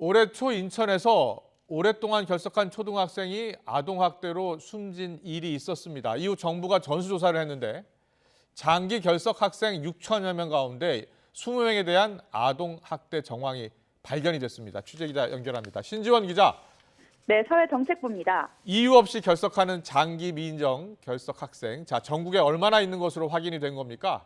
올해 초 인천에서 오랫동안 결석한 초등학생이 아동학대로 숨진 일이 있었습니다. 이후 정부가 전수조사를 했는데 장기 결석 학생 6천여 명 가운데 20명에 대한 아동학대 정황이 발견이 됐습니다. 취재기자 연결합니다. 신지원 기자. 네, 사회정책부입니다. 이유 없이 결석하는 장기 미인정 결석 학생. 전국에 얼마나 있는 것으로 확인이 된 겁니까?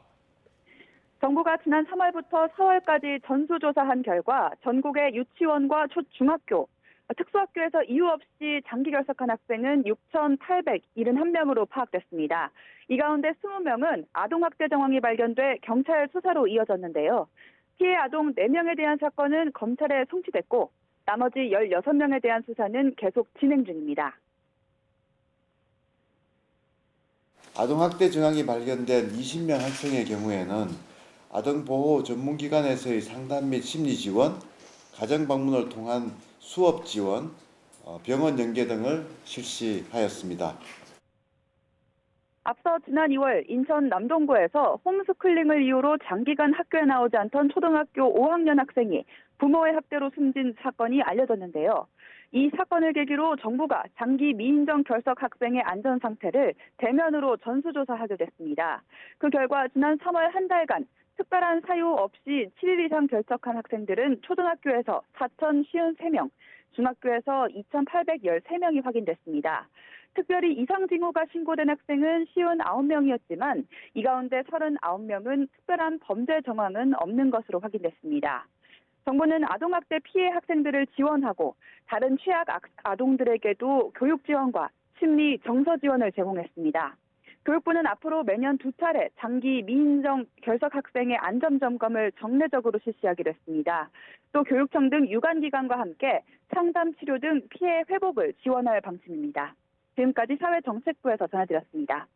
정부가 지난 3월부터 4월까지 전수조사한 결과 전국의 유치원과 초중학교, 특수학교에서 이유 없이 장기 결석한 학생은 6,871명으로 파악됐습니다. 이 가운데 20명은 아동학대 정황이 발견돼 경찰 수사로 이어졌는데요. 피해 아동 4명에 대한 사건은 검찰에 송치됐고 나머지 16명에 대한 수사는 계속 진행 중입니다. 아동학대 정황이 발견된 20명 학생의 경우에는 아동보호 전문기관에서의 상담 및 심리 지원, 가정 방문을 통한 수업 지원, 병원 연계 등을 실시하였습니다. 앞서 지난 2월 인천 남동구에서 홈스쿨링을 이유로 장기간 학교에 나오지 않던 초등학교 5학년 학생이 부모의 학대로 숨진 사건이 알려졌는데요. 이 사건을 계기로 정부가 장기 미인정 결석 학생의 안전 상태를 대면으로 전수조사하게 됐습니다. 그 결과 지난 3월 한 달간 특별한 사유 없이 7일 이상 결석한 학생들은 초등학교에서 4,053명, 중학교에서 2,813명이 확인됐습니다. 특별히 이상 징후가 신고된 학생은 59명이었지만 이 가운데 39명은 특별한 범죄 정황은 없는 것으로 확인됐습니다. 정부는 아동학대 피해 학생들을 지원하고 다른 취약 아동들에게도 교육 지원과 심리 정서 지원을 제공했습니다. 교육부는 앞으로 매년 2차례 장기 미인정 결석 학생의 안전 점검을 정례적으로 실시하기로 했습니다. 또 교육청 등 유관기관과 함께 상담 치료 등 피해 회복을 지원할 방침입니다. 지금까지 사회정책부에서 전해드렸습니다.